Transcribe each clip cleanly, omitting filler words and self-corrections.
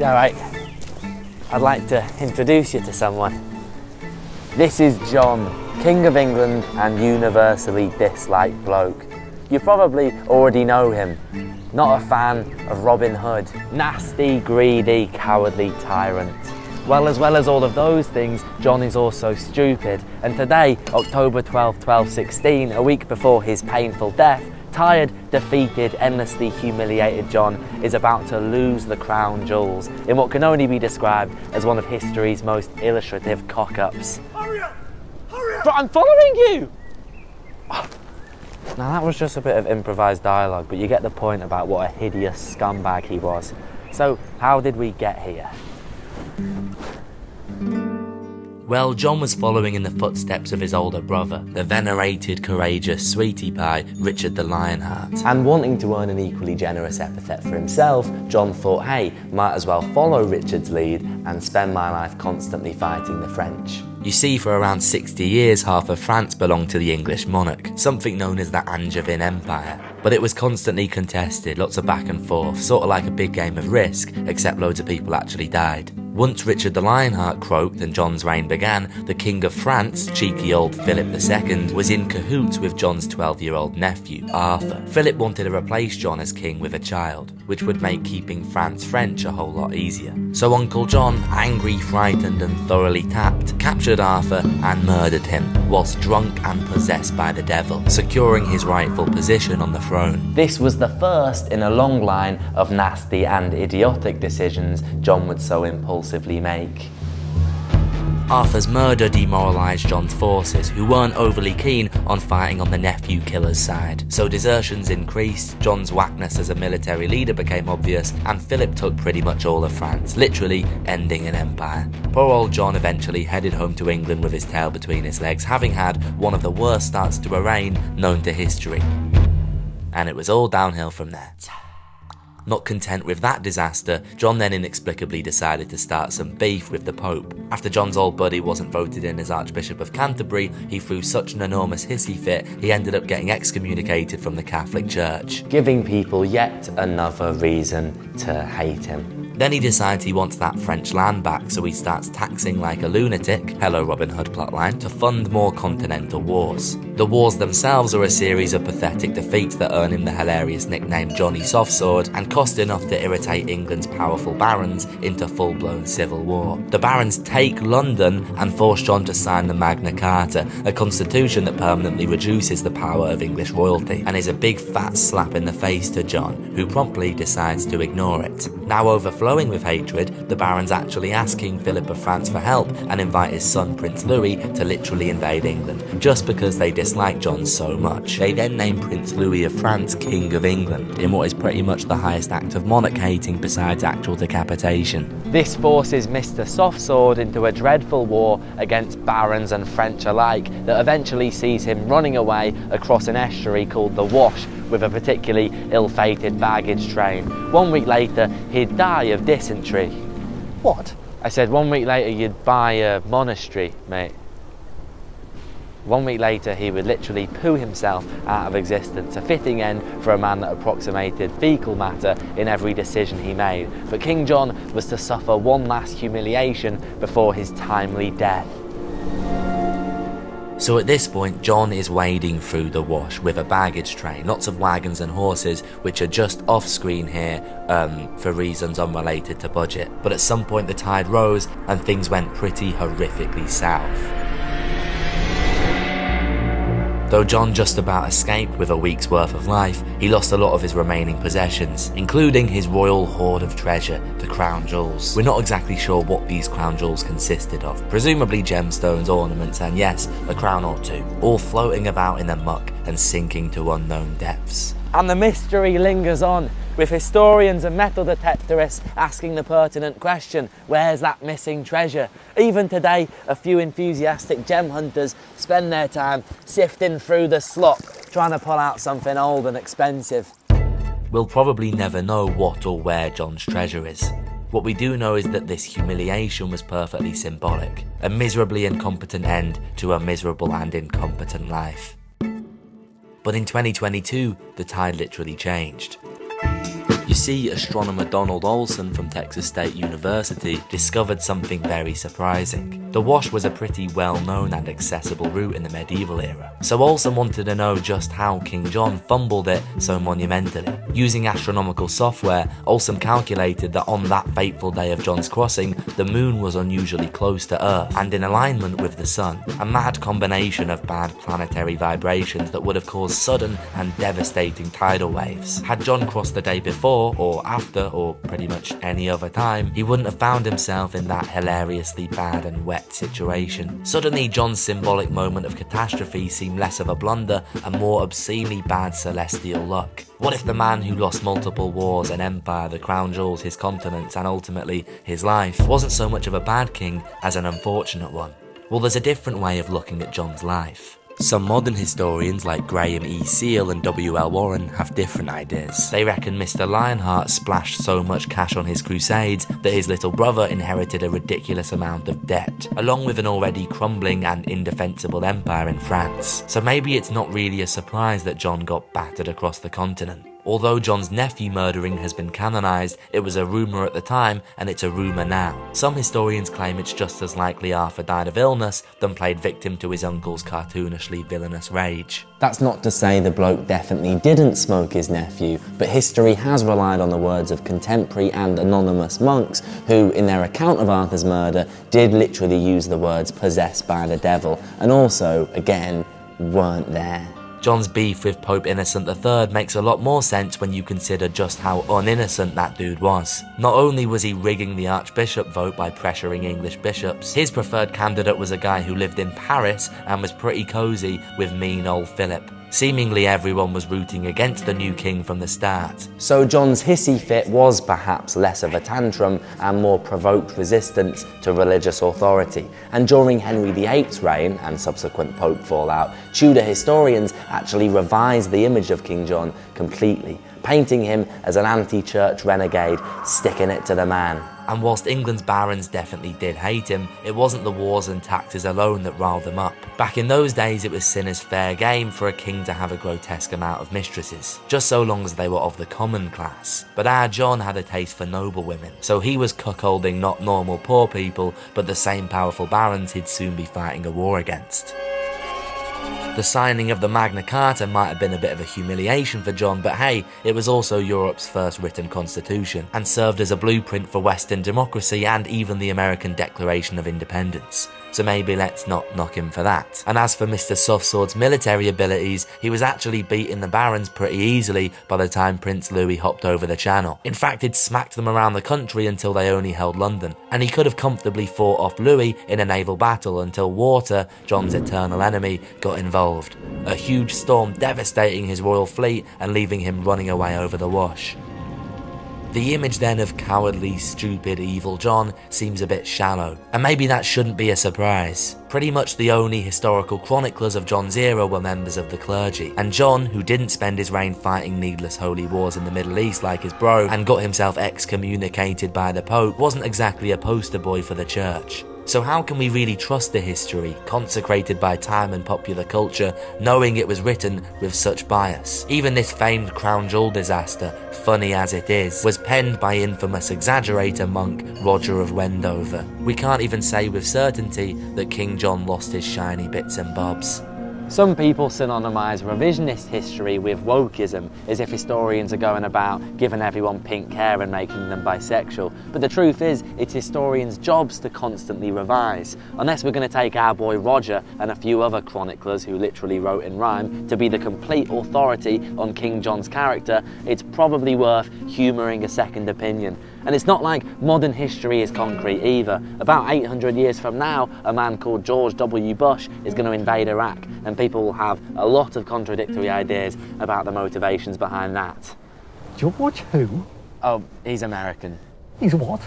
Alright, I'd like to introduce you to someone. This is John, King of England and universally disliked bloke. You probably already know him. Not a fan of Robin Hood. Nasty, greedy, cowardly tyrant. Well as all of those things, John is also stupid. And today, October 12, 1216, a week before his painful death, tired, defeated, endlessly humiliated John is about to lose the crown jewels in what can only be described as one of history's most illustrative cock-ups. Hurry up! Hurry up! But I'm following you! Now that was just a bit of improvised dialogue, but you get the point about what a hideous scumbag he was. So how did we get here? Well, John was following in the footsteps of his older brother, the venerated, courageous sweetie pie, Richard the Lionheart. And wanting to earn an equally generous epithet for himself, John thought, hey, might as well follow Richard's lead and spend my life constantly fighting the French. You see, for around 60 years, half of France belonged to the English monarch, something known as the Angevin Empire. But it was constantly contested, lots of back and forth, sort of like a big game of Risk, except loads of people actually died. Once Richard the Lionheart croaked and John's reign began, the King of France, cheeky old Philip II, was in cahoots with John's 12-year-old nephew, Arthur. Philip wanted to replace John as king with a child, which would make keeping France French a whole lot easier. So Uncle John, angry, frightened and thoroughly tapped, captured Arthur and murdered him, whilst drunk and possessed by the devil, securing his rightful position on the throne. This was the first in a long line of nasty and idiotic decisions John would so impulsively make. Arthur's murder demoralised John's forces, who weren't overly keen on fighting on the nephew killer's side. So desertions increased, John's whackness as a military leader became obvious, and Philip took pretty much all of France, literally ending an empire. Poor old John eventually headed home to England with his tail between his legs, having had one of the worst starts to a reign known to history. And it was all downhill from there. Not content with that disaster, John then inexplicably decided to start some beef with the Pope. After John's old buddy wasn't voted in as Archbishop of Canterbury, he threw such an enormous hissy fit, he ended up getting excommunicated from the Catholic Church, giving people yet another reason to hate him. Then he decides he wants that French land back, so he starts taxing like a lunatic, hello Robin Hood plotline, to fund more continental wars. The wars themselves are a series of pathetic defeats that earn him the hilarious nickname Johnny Softsword, and cost enough to irritate England's powerful barons into full-blown civil war. The barons take London and force John to sign the Magna Carta, a constitution that permanently reduces the power of English royalty, and is a big fat slap in the face to John, who promptly decides to ignore it. Now overflowing with hatred, the barons actually ask King Philip of France for help and invite his son Prince Louis to literally invade England, just because they dislike John so much. They then name Prince Louis of France King of England, in what is pretty much the highest act of monarch hating besides actual decapitation. This forces Mr. Softsword into a dreadful war against barons and French alike that eventually sees him running away across an estuary called the Wash with a particularly ill-fated baggage train. 1 week later, he'd die of dysentery. What? I said 1 week later you'd buy a monastery, mate. 1 week later, he would literally poo himself out of existence, a fitting end for a man that approximated fecal matter in every decision he made. But King John was to suffer one last humiliation before his timely death. So at this point, John is wading through the Wash with a baggage train, lots of wagons and horses, which are just off screen here for reasons unrelated to budget. But at some point the tide rose and things went pretty horrifically south. Though John just about escaped with a week's worth of life, he lost a lot of his remaining possessions, including his royal hoard of treasure, the crown jewels. We're not exactly sure what these crown jewels consisted of, presumably gemstones, ornaments, and yes, a crown or two, all floating about in the muck and sinking to unknown depths. And the mystery lingers on, with historians and metal detectorists asking the pertinent question, where's that missing treasure? Even today, a few enthusiastic gem hunters spend their time sifting through the slop, trying to pull out something old and expensive. We'll probably never know what or where John's treasure is. What we do know is that this humiliation was perfectly symbolic, a miserably incompetent end to a miserable and incompetent life. But in 2022, the tide literally changed. You see, astronomer Donald Olson from Texas State University discovered something very surprising. The wash was a pretty well-known and accessible route in the medieval era, so Olson wanted to know just how King John fumbled it so monumentally. Using astronomical software, Olson calculated that on that fateful day of John's crossing, the moon was unusually close to Earth and in alignment with the sun, a mad combination of bad planetary vibrations that would have caused sudden and devastating tidal waves. Had John crossed the day before, or after, or pretty much any other time, he wouldn't have found himself in that hilariously bad and wet situation. Suddenly, John's symbolic moment of catastrophe seemed less of a blunder and more obscenely bad celestial luck. What if the man who lost multiple wars, an empire, the crown jewels, his continents, and ultimately his life, wasn't so much of a bad king as an unfortunate one? Well, there's a different way of looking at John's life. Some modern historians like Graham E. Steele and W.L. Warren have different ideas. They reckon Mr. Lionheart splashed so much cash on his crusades that his little brother inherited a ridiculous amount of debt, along with an already crumbling and indefensible empire in France. So maybe it's not really a surprise that John got battered across the continent. Although John's nephew murdering has been canonised, it was a rumour at the time and it's a rumour now. Some historians claim it's just as likely Arthur died of illness than played victim to his uncle's cartoonishly villainous rage. That's not to say the bloke definitely didn't smoke his nephew, but history has relied on the words of contemporary and anonymous monks who, in their account of Arthur's murder, did literally use the words possessed by the devil, and also, again, weren't there. John's beef with Pope Innocent III makes a lot more sense when you consider just how uninnocent that dude was. Not only was he rigging the archbishop vote by pressuring English bishops, his preferred candidate was a guy who lived in Paris and was pretty cozy with mean old Philip. Seemingly everyone was rooting against the new king from the start. So John's hissy fit was perhaps less of a tantrum and more provoked resistance to religious authority. And during Henry VIII's reign and subsequent Pope fallout, Tudor historians actually revised the image of King John completely, painting him as an anti-church renegade sticking it to the man. And whilst England's barons definitely did hate him, it wasn't the wars and taxes alone that riled them up. Back in those days, it was seen as fair game for a king to have a grotesque amount of mistresses, just so long as they were of the common class. But our John had a taste for noble women, so he was cuckolding not normal poor people, but the same powerful barons he'd soon be fighting a war against. The signing of the Magna Carta might have been a bit of a humiliation for John, but hey, it was also Europe's first written constitution, and served as a blueprint for Western democracy and even the American Declaration of Independence. So maybe let's not knock him for that. And as for Mr. Softsword's military abilities, he was actually beating the barons pretty easily by the time Prince Louis hopped over the channel. In fact, he'd smacked them around the country until they only held London, and he could have comfortably fought off Louis in a naval battle until water, John's eternal enemy, got involved. A huge storm devastating his royal fleet and leaving him running away over the Wash. The image then of cowardly, stupid, evil John seems a bit shallow, and maybe that shouldn't be a surprise. Pretty much the only historical chroniclers of John's era were members of the clergy, and John, who didn't spend his reign fighting needless holy wars in the Middle East like his bro and got himself excommunicated by the Pope, wasn't exactly a poster boy for the church. So how can we really trust a history consecrated by time and popular culture, knowing it was written with such bias? Even this famed crown jewel disaster, funny as it is, was penned by infamous exaggerator monk Roger of Wendover. We can't even say with certainty that King John lost his shiny bits and bobs. Some people synonymise revisionist history with wokeism, as if historians are going about giving everyone pink hair and making them bisexual. But the truth is, it's historians' jobs to constantly revise. Unless we're going to take our boy Roger and a few other chroniclers who literally wrote in rhyme to be the complete authority on King John's character, it's probably worth humouring a second opinion. And it's not like modern history is concrete either. About 800 years from now, a man called George W. Bush is going to invade Iraq, and people will have a lot of contradictory ideas about the motivations behind that. George who? Oh, he's American. He's what?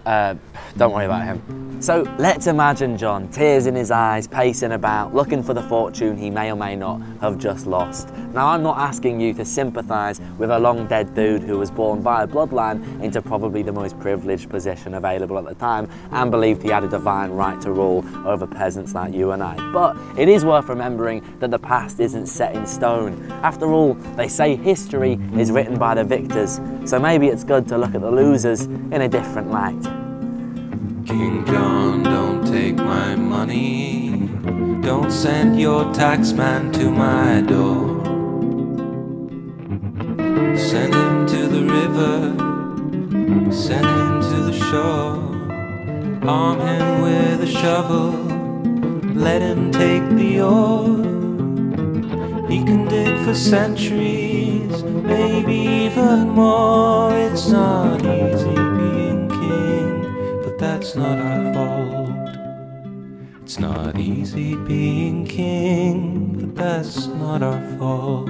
Don't worry about him. So let's imagine John, tears in his eyes, pacing about, looking for the fortune he may or may not have just lost. Now, I'm not asking you to sympathise with a long dead dude who was born via bloodline into probably the most privileged position available at the time and believed he had a divine right to rule over peasants like you and I. But it is worth remembering that the past isn't set in stone. After all, they say history is written by the victors, so maybe it's good to look at the losers in a different light. King John, don't take my money. Don't send your taxman to my door. Send him to the river, send him to the shore. Arm him with a shovel, let him take the ore. He can dig for centuries, maybe even more. It's not easy being king, but that's not our fault. It's not easy being king, but that's not our fault.